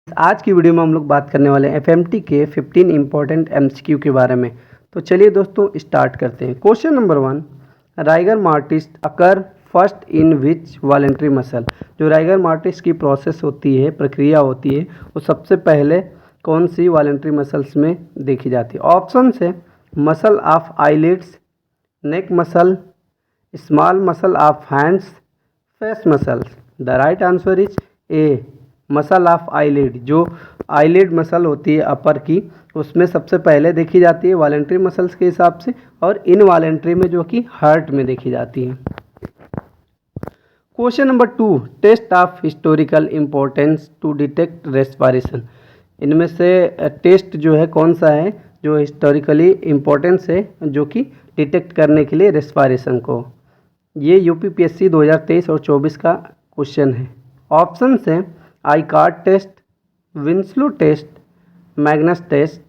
आज की वीडियो में हम लोग बात करने वाले हैं एफएमटी के 15 इंपॉर्टेंट एमसीक्यू के बारे में। तो चलिए दोस्तों स्टार्ट करते हैं। Question number 1, rigor Martin's occur first in which voluntary muscle. जो राइगर मार्टिस की प्रोसेस होती है, प्रक्रिया होती है, वो सबसे पहले कौन सी वॉलेंट्री मसल्स में देखी जाती है? ऑप्शन है muscle of eyelids, neck muscle, small muscle of hands, face muscles. The right answer is A muscle of eyelid. जो आईलिड मसल होती है अपर की, उसमें सबसे पहले देखी जाती है वॉलेंट्री मसल्स के हिसाब से, और इन वॉलेंट्री में जो कि हार्ट में देखी जाती है। Question number 2, test of historical importance to detect respiration. इनमें से टेस्ट जो है कौन सा है जो हिस्टोरिकली इम्पोर्टेंस है, जो कि डिटेक्ट करने के लिए रेस्पिरेशन को? ये यूपीपीएससी 2023 और 24 का क्वेश्चन है। ऑप्शन है Icard test, Winslow test, Magnus test,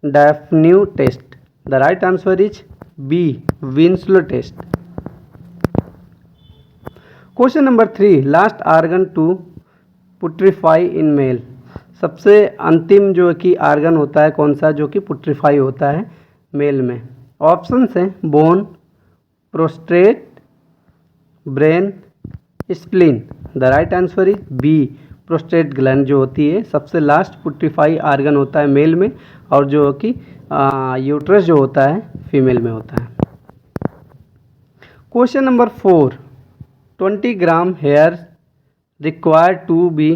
diaphanous test. The right answer is B Winslow test. Question number 3, last organ to putrefy in male. सबसे अंतिम जो कि आर्गन होता है कौन सा जो कि पुट्रीफाई होता है मेल में? ऑप्शन है bone, prostate, brain, spleen. The right answer is B prostate gland जो होती है सबसे लास्ट पुट्रीफाई आर्गन होता है मेल में, और जो कि यूट्रस जो होता है फीमेल में होता है। Question number 4, 20 gram hair required to be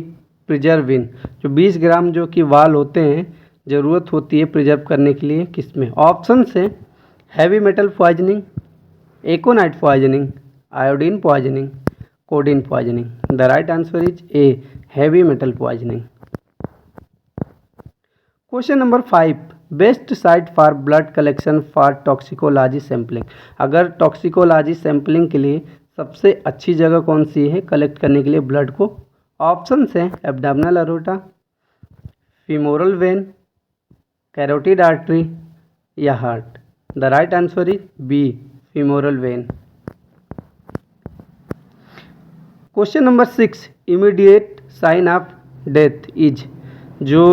preserve in. जो 20 ग्राम जो कि वाल होते हैं ज़रूरत होती है प्रिजर्व करने के लिए किसमें? ऑप्शन है heavy metal poisoning, aconite poisoning, iodine poisoning, codeine poisoning. The right answer is A heavy metal poisoning. Question number 5, best site for blood collection for toxicology sampling. अगर टॉक्सिकोलॉजी सैम्पलिंग के लिए सबसे अच्छी जगह कौन सी है कलेक्ट करने के लिए ब्लड को? ऑप्शन है abdominal aorta, femoral vein, carotid artery या heart. The right answer is B femoral vein. Question number 6, immediate sign of death is. जो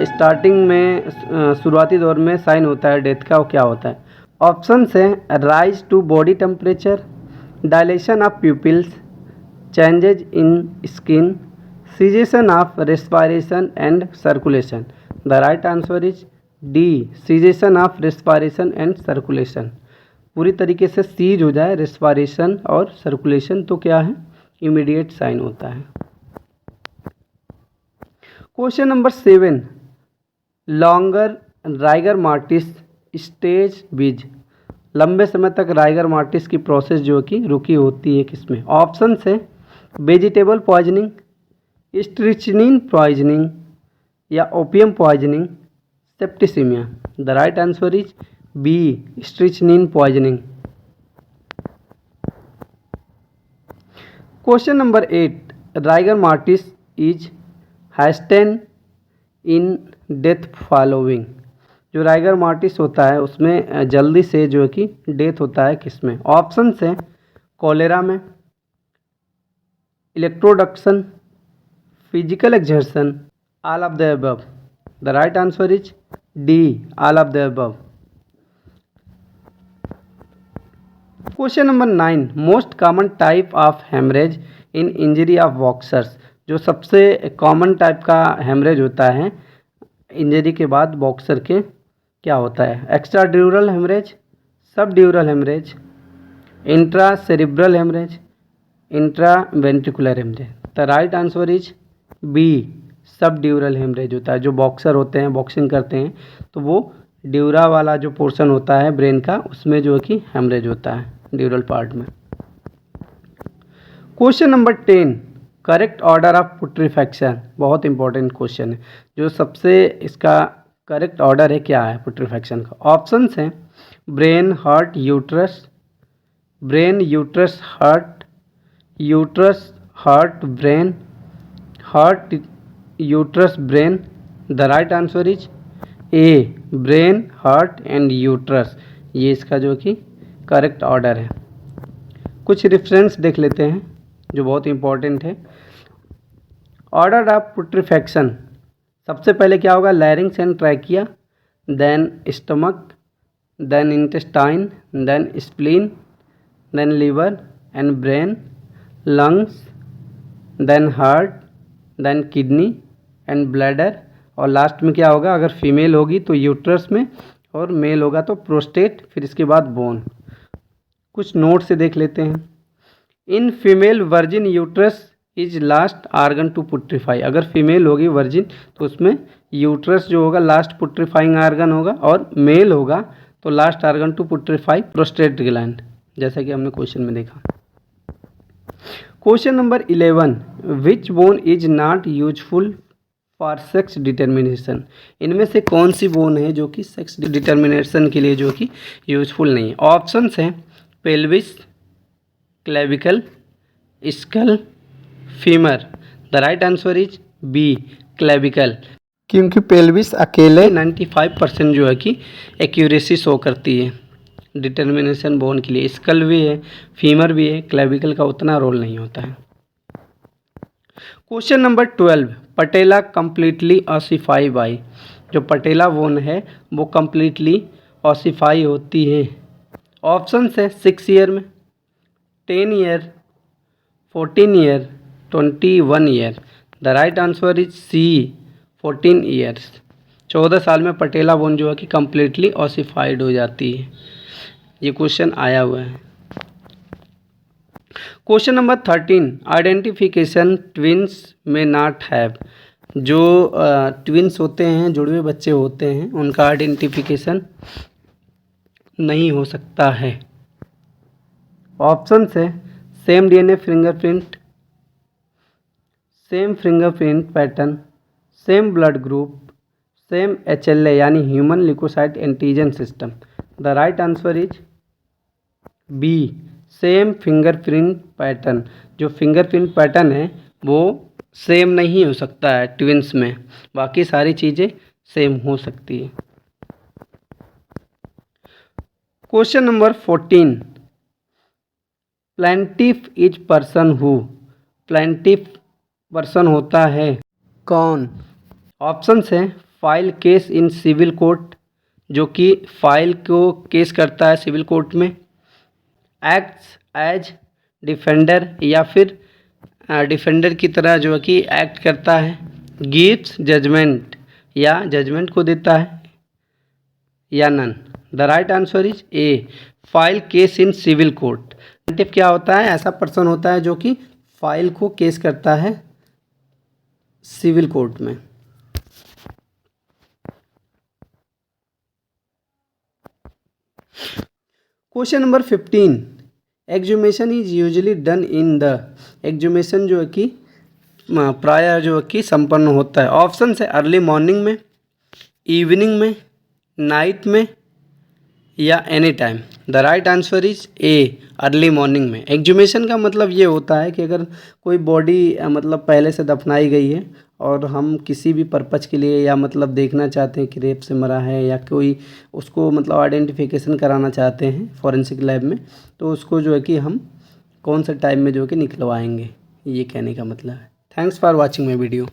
स्टार्टिंग में शुरुआती दौर में साइन होता है डेथ का, वो क्या होता है? ऑप्शन है rise to body temperature, dilation of pupils, changes in skin, cessation of respiration and circulation. The right answer is D cessation of respiration and circulation. पूरी तरीके से सीज हो जाए रेस्पिरेशन और सर्कुलेशन तो क्या है? इमीडिएट साइन होता है। Question number 7, longer rigor Martin's stage बीज। लंबे समय तक राइगर मार्टिस की प्रोसेस जो कि रुकी होती है किसमें? ऑप्शन है वेजिटेबल पॉइजनिंग, स्ट्रिचनिन पॉइजनिंग या opium poisoning, septicaemia. The right answer is B strychnine poisoning. Question number 8, rigor mortis is hastened in death following. जो राइगर मार्टिस होता है उसमें जल्दी से जो कि डेथ होता है किसमें? ऑप्शन है कॉलेरा में, electrocution, physical exertion, all of the above. The right answer is D all of the above. Question number 9, most common type of haemorrhage in injury of boxers. जो सबसे कॉमन टाइप का haemorrhage होता है injury के बाद boxer के, क्या होता है? Extra dural haemorrhage, sub dural haemorrhage, intra cerebral haemorrhage, intra ventricular haemorrhage. The right answer is B sub dural haemorrhage होता है। जो बॉक्सर होते हैं, बॉक्सिंग करते हैं, तो वो ड्यूरा वाला जो पोर्शन होता है ब्रेन का, उसमें जो कि हेमरेज होता है ड्यूरल पार्ट में। Question number 10, correct order of putrefaction. बहुत इंपॉर्टेंट क्वेश्चन है। जो सबसे इसका करेक्ट ऑर्डर है क्या है पुट्रीफैक्शन का? ऑप्शन है brain, heart, uterus, brain, uterus, heart, uterus, heart, brain, heart, uterus, brain. The right answer is A brain, heart and uterus. ये इसका जो कि करेक्ट ऑर्डर है। कुछ रेफरेंस देख लेते हैं जो बहुत इंपॉर्टेंट है। ऑर्डर ऑफ पुट्रीफैक्शन सबसे पहले क्या होगा, larynx and trachea, then stomach, then intestine, then spleen, then liver and brain, lungs, then heart, then kidney and bladder, और लास्ट में क्या होगा, अगर फीमेल होगी तो यूट्रस में और मेल होगा तो प्रोस्टेट, फिर इसके बाद बोन। कुछ नोट से देख लेते हैं। In female virgin uterus is last organ to putrefy. अगर फीमेल होगी वर्जिन तो उसमें यूट्रस जो होगा लास्ट पुट्रीफाइंग आर्गन होगा, और मेल होगा तो last organ to putrefy prostate gland, जैसा कि हमने क्वेश्चन में देखा। Question number 11, which bone is not useful for sex determination. इनमें से कौन सी बोन है जो कि सेक्स डिटर्मिनेशन के लिए जो कि यूजफुल नहीं है। ऑप्शंस हैं pelvis, clavicle, skull, femur. The right answer is B, clavicle, क्योंकि पेल्विस अकेले 95% जो है कि एक्यूरेसी शो करती है डिटर्मिनेशन बोन के लिए। स्कल भी है, फीमर भी है, क्लेविकल का उतना रोल नहीं होता है। Question number 12, patella completely ossify by. जो पटेला बोन है वो कंप्लीटली ऑसिफाई होती है। ऑप्शन है 6 ईयर में, 10 year, 14 year, 21 year. The right answer is C, 14 years. 14 साल में पटेला बोन जो है कि कंप्लीटली ऑसिफाइड हो जाती है। ये क्वेश्चन आया हुआ है। क्वेश्चन नंबर 13, आइडेंटिफिकेशन ट्विंस में नॉट हैव। जो ट्विंस होते हैं, जुड़वे बच्चे होते हैं, उनका आइडेंटिफिकेशन नहीं हो सकता है। ऑप्शन है same DNA fingerprint, same fingerprint pattern, same blood group, same HLA यानी human leukocyte antigen system. The right answer is B, same fingerprint pattern. जो फिंगरप्रिंट पैटर्न है वो सेम नहीं हो सकता है ट्विंस में, बाकी सारी चीज़ें सेम हो सकती है। Question number 14, plaintiff is person who. Plaintiff person होता है कौन। ऑप्शंस हैं file case in civil court, जो कि फाइल को केस करता है सिविल कोर्ट में, एक्ट्स एज डिफेंडर या फिर डिफेंडर की तरह जो है कि एक्ट करता है, गिव्स जजमेंट या जजमेंट को देता है, या none. The right answer is A, file case in civil court. Plaintiff क्या होता है, ऐसा पर्सन होता है जो कि फाइल को केस करता है सिविल कोर्ट में। Question number 15, exhumation is usually done in the. Exhumation जो है कि प्राय जो है कि संपन्न होता है। ऑप्शन है अर्ली मॉर्निंग में, इवनिंग में, नाइट में, या any time. The right answer is A, early morning में। एक्सह्यूमेशन का मतलब ये होता है कि अगर कोई बॉडी मतलब पहले से दफनाई गई है और हम किसी भी पर्पज़ के लिए या मतलब देखना चाहते हैं कि रेप से मरा है या कोई उसको मतलब आइडेंटिफिकेशन कराना चाहते हैं फॉरेंसिक लैब में, तो उसको जो है कि हम कौन सा टाइम में जो है कि निकलवाएंगे, ये कहने का मतलब है। Thanks for watching my video.